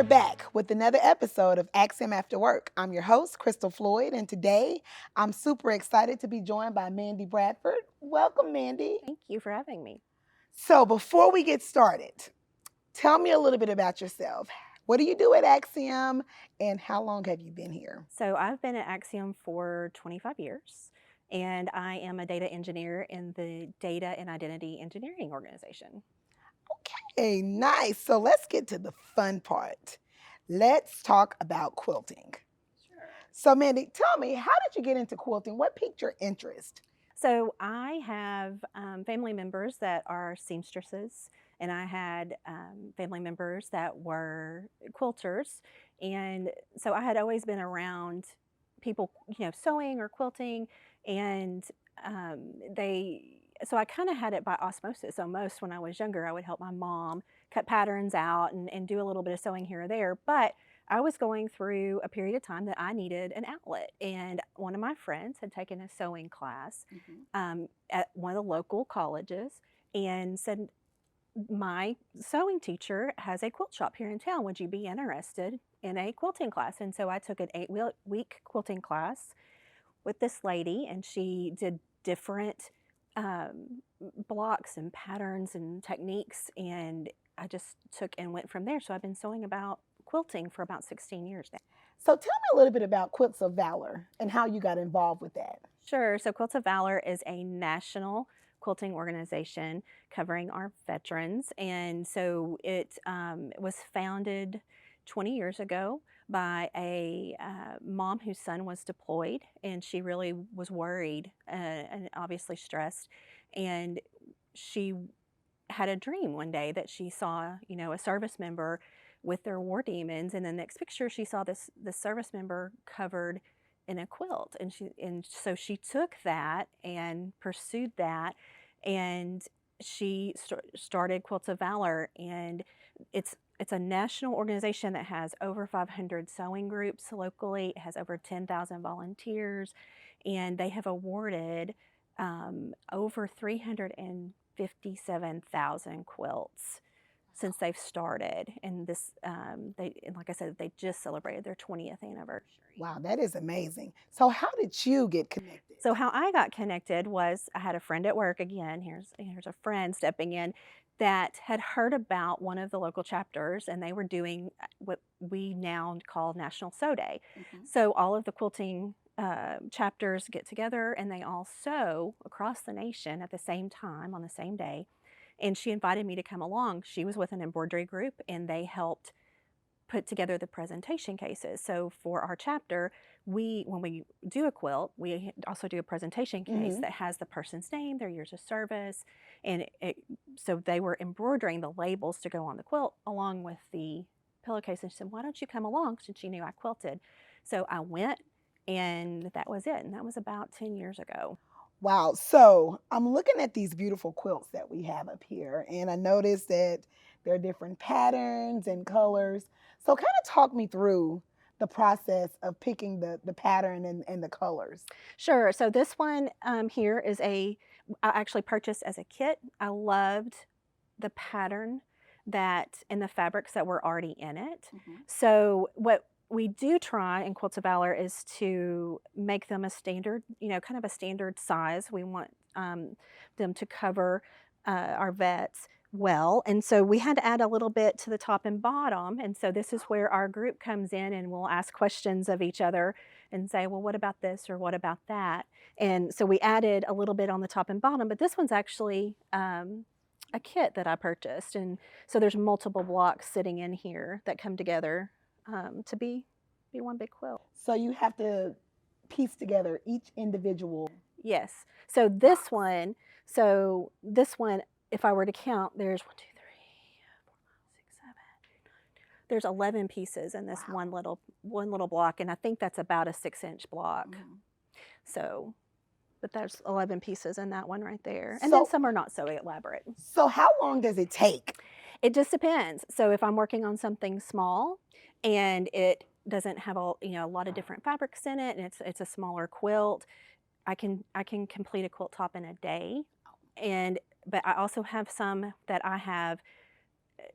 we're back with another episode of Acxiom After Work. I'm your host, Crystal Floyd, and today I'm super excited to be joined by Mandy Bradford. Welcome, Mandy. Thank you for having me. So, before we get started, tell me a little bit about yourself. What do you do at Acxiom, and how long have you been here? So I've been at Acxiom for 25 years, and I am a data engineer in the Data and Identity Engineering organization. Okay, nice. So, let's get to the fun part. Let's talk about quilting. Sure. So, Mandy, tell me, how did you get into quilting? What piqued your interest? So I have family members that are seamstresses, and I had family members that were quilters, and so I had always been around people, sewing or quilting, and they. So I kind of had it by osmosis. Almost when I was younger, I would help my mom cut patterns out and do a little bit of sewing here or there, but I was going through a period of time that I needed an outlet, and one of my friends had taken a sewing class at one of the local colleges and said, "My sewing teacher has a quilt shop here in town. Would you be interested in a quilting class?" And so I took an 8-week quilting class with this lady, and she did different blocks and patterns and techniques, and I just took and went from there. So I've been sewing about quilting for about 16 years now. So, tell me a little bit about Quilts of Valor and how you got involved with that. Sure. So Quilts of Valor is a national quilting organization covering our veterans. And so it was founded 20 years ago by a mom whose son was deployed, and she really was worried and obviously stressed. And she had a dream one day that she saw, a service member with their war demons, and the next picture she saw this service member covered in a quilt, and so she took that and pursued that, and she started Quilts of Valor, and it's a national organization that has over 500 sewing groups locally. It has over 10,000 volunteers, and they have awarded over 357,000 quilts since they've started. And like I said, they just celebrated their 20th anniversary. Wow, that is amazing. So, how did you get connected? So how I got connected was I had a friend at work. Again, here's a friend stepping in that had heard about one of the local chapters, and they were doing what we now call National Sew Day. So all of the quilting chapters get together, and they all sew across the nation at the same time on the same day. And she invited me to come along. She was with an embroidery group, and they helped put together the presentation cases. So for our chapter, when we do a quilt, we also do a presentation case that has the person's name, their years of service, and so they were embroidering the labels to go on the quilt along with the pillowcase. And she said, "Why don't you come along?" Since she knew I quilted. So I went, and that was it. And that was about 10 years ago. Wow. So, I'm looking at these beautiful quilts that we have up here, and I noticed that there are different patterns and colors. So, kind of talk me through the process of picking the pattern and the colors. Sure. So this one here is I actually purchased as a kit. I loved the pattern and the fabrics that were already in it. So what we do try in Quilts of Valor is to make them a standard, kind of a standard size. We want them to cover our vets well. And so we had to add a little bit to the top and bottom. And so this is where our group comes in, and we'll ask questions of each other and say, "Well, what about this or what about that?" And so we added a little bit on the top and bottom, but this one's actually a kit that I purchased. And so there's multiple blocks sitting in here that come together to be one big quilt. So, you have to piece together each individual. Yes. So this one, if I were to count, there's 1, 2, 3, 4, 5, 6, 7, 8, 9. There's 11 pieces in this one little block, and I think that's about a 6-inch block. So, but there's 11 pieces in that one right there, and then some are not so elaborate. So, how long does it take? It just depends. So if I'm working on something small and it doesn't have a lot of different fabrics in it, and it's a smaller quilt, I can complete a quilt top in a day. But I also have some that I have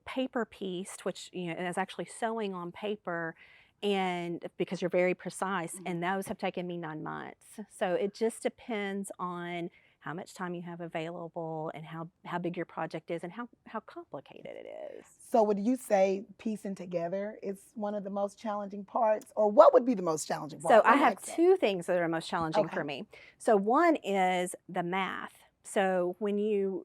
paper pieced, which is actually sewing on paper, and because you're very precise, and those have taken me 9 months. So it just depends on how much time you have available and how big your project is and how complicated it is. So would you say piecing together is one of the most challenging parts, or what would be the most challenging So part? I Let me have ask that. 2 things that are most challenging Okay. for me. So one is the math. So when you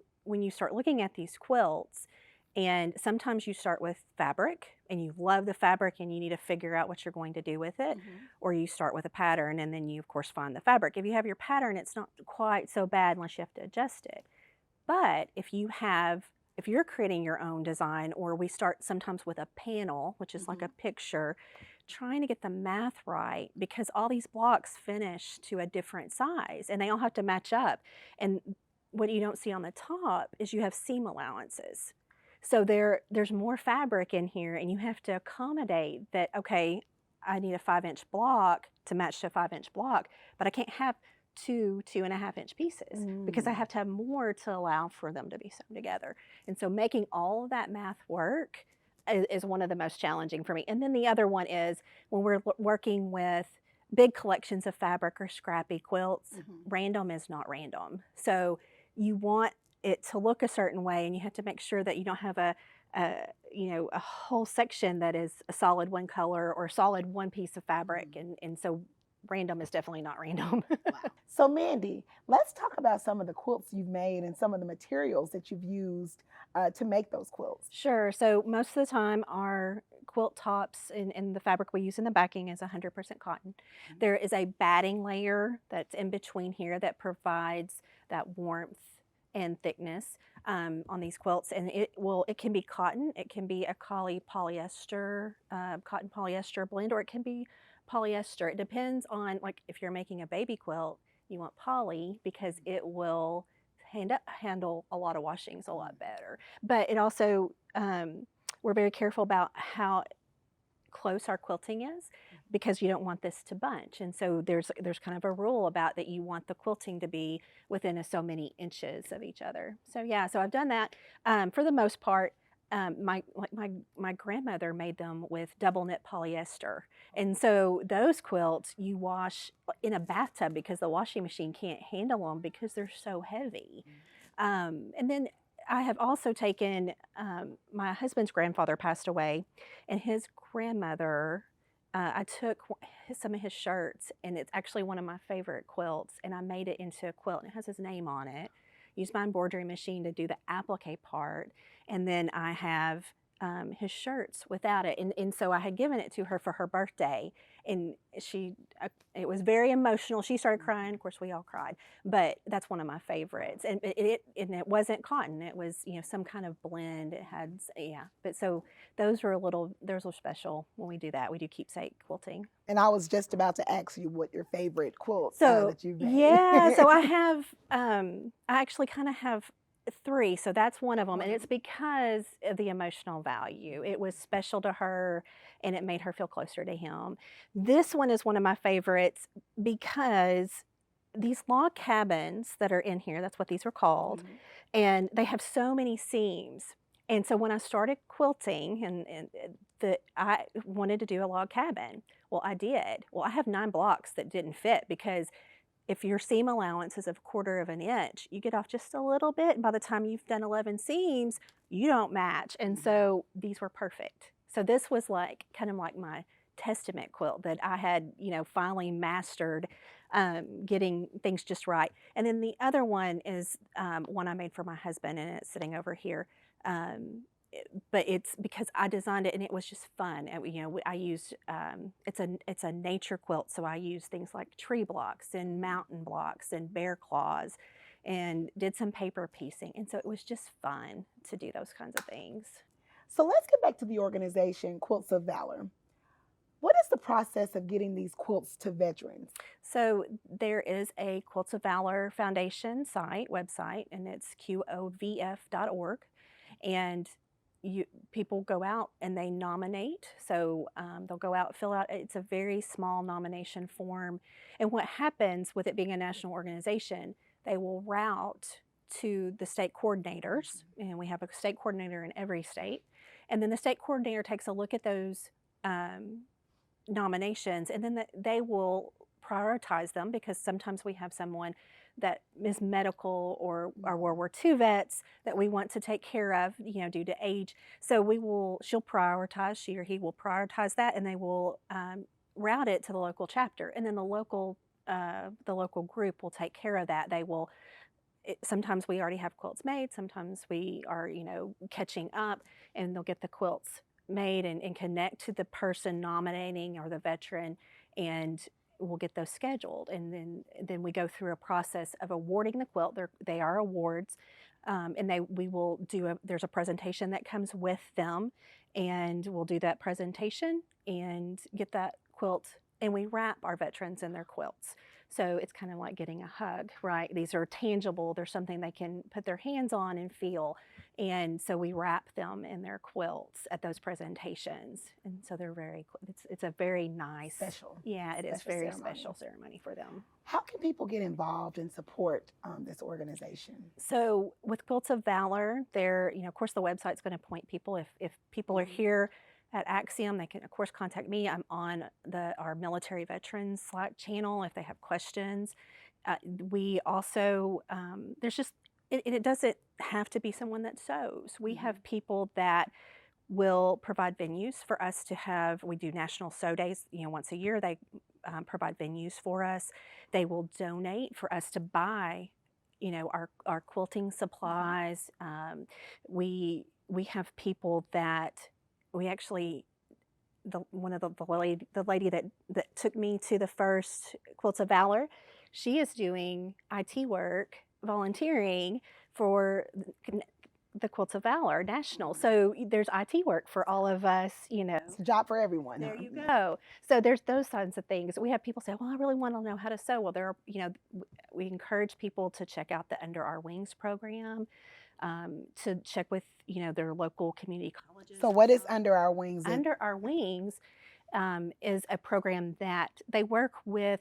start looking at these quilts, and sometimes you start with fabric and you love the fabric and you need to figure out what you're going to do with it, or you start with a pattern and then you of course find the fabric. If you have your pattern, it's not quite so bad unless you have to adjust it. But if you're creating your own design, or we start sometimes with a panel, which is like a picture, trying to get the math right, because all these blocks finish to a different size and they all have to match up. And what you don't see on the top is you have seam allowances. So there's more fabric in here, and you have to accommodate that. Okay, I need a 5-inch block to match to a 5-inch block, but I can't have 2.5-inch pieces because I have to have more to allow for them to be sewn together. And so making all of that math work is one of the most challenging for me. And then the other one is when we're working with big collections of fabric or scrappy quilts, random is not random. So you want it to look a certain way, and you have to make sure that you don't have a whole section that is a solid one color or solid one piece of fabric, and so random is definitely not random. Wow. So Mandy, let's talk about some of the quilts you've made and some of the materials that you've used to make those quilts. Sure. So most of the time, our quilt tops and the fabric we use in the backing is 100% cotton. There is a batting layer that's in between here that provides that warmth and thickness on these quilts, and it can be cotton, it can be a polyester, cotton polyester blend, or it can be polyester. It depends on, like, if you're making a baby quilt, you want poly because it will handle a lot of washings a lot better. But it also, we're very careful about how close our quilting is, because you don't want this to bunch. And so there's kind of a rule about that you want the quilting to be within so many inches of each other. So yeah, so I've done that. For the most part, my grandmother made them with double knit polyester, and so those quilts you wash in a bathtub because the washing machine can't handle them because they're so heavy. And then I have also taken, my husband's grandfather passed away, and his grandmother, I took some of his shirts, and it's actually one of my favorite quilts, and I made it into a quilt, and it has his name on it. Used my embroidery machine to do the applique part, and then I have his shirts without it. And so I had given it to her for her birthday, and it was very emotional. She started crying. Of course, we all cried, but that's one of my favorites. And it wasn't cotton. It was, some kind of blend. It had, yeah. But so those are special when we do that. We do keepsake quilting. And I was just about to ask you what your favorite quilts So that you've made. yeah, so I actually kind of have 3, so that's one of them, and it's because of the emotional value. It was special to her, and it made her feel closer to him. This one is one of my favorites because these log cabins that are in here, that's what these are called, and they have so many seams. And so when I started quilting, I wanted to do a log cabin. Well, I did. Well, I have 9 blocks that didn't fit because if your seam allowance is a 1/4 of an inch, you get off just a little bit, and by the time you've done 11 seams, you don't match. And so these were perfect. So this was kind of like my testament quilt that I had, finally mastered getting things just right. And then the other one is one I made for my husband, and it's sitting over here. But it's because I designed it and it was just fun. And, I used it's a nature quilt, so I use things like tree blocks and mountain blocks and bear claws, and did some paper piecing, and so it was just fun to do those kinds of things. So let's get back to the organization, Quilts of Valor. What is the process of getting these quilts to veterans? So there is a Quilts of Valor Foundation website, and it's qovf.org, and people go out and they nominate. So they'll go out, fill out. It's a very small nomination form, and what happens with it being a national organization, they will route to the state coordinators, and we have a state coordinator in every state. And then the state coordinator takes a look at those nominations, and then they will prioritize them, because sometimes we have someone that is medical or World War II vets that we want to take care of, due to age. So she'll prioritize, she or he will prioritize that, and they will route it to the local chapter, and then the local group will take care of that. Sometimes we already have quilts made, sometimes we are, catching up, and they'll get the quilts made and connect to the person nominating or the veteran, and we'll get those scheduled. And then we go through a process of awarding the quilt. They are awards, and there's a presentation that comes with them, and we'll do that presentation and get that quilt, and we wrap our veterans in their quilts. So it's kind of like getting a hug, right? These are tangible. There's something they can put their hands on and feel. And so we wrap them in their quilts at those presentations. And so they're it's a very nice. Special. Yeah, it is very ceremony. special ceremony for them. How can people get involved and support this organization? So with Quilts of Valor, of course, the website's going to point people. If people are here at Acxiom, they can, of course, contact me. I'm on our military veterans Slack channel if they have questions. We also, it doesn't have to be someone that sews. We have people that will provide venues for us to have. We do National Sew Days, once a year. They provide venues for us. They will donate for us to buy, our quilting supplies. We have people that we actually, the lady that took me to the first Quilts of Valor, she is doing IT work, volunteering for the Quilts of Valor National. So there's IT work for all of us, It's a job for everyone. There you go. So there's those kinds of things. We have people say, well, I really want to know how to sew. Well, we encourage people to check out the Under Our Wings program, to check with, their local community colleges. So what is Under Our Wings? Under Our Wings is a program that they work with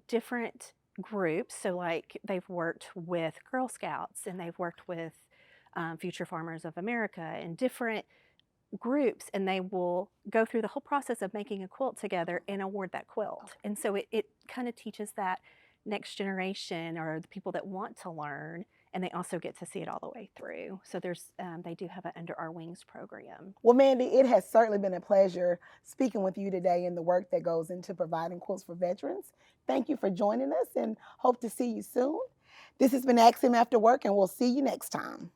different groups. So like they've worked with Girl Scouts, and they've worked with Future Farmers of America, and different groups, and they will go through the whole process of making a quilt together and award that quilt. And so it kind of teaches that next generation, or the people that want to learn, and they also get to see it all the way through. So they do have an Under Our Wings program. Well, Mandy, it has certainly been a pleasure speaking with you today and the work that goes into providing quilts for veterans. Thank you for joining us, and hope to see you soon. This has been Acxiom After Work, and we'll see you next time.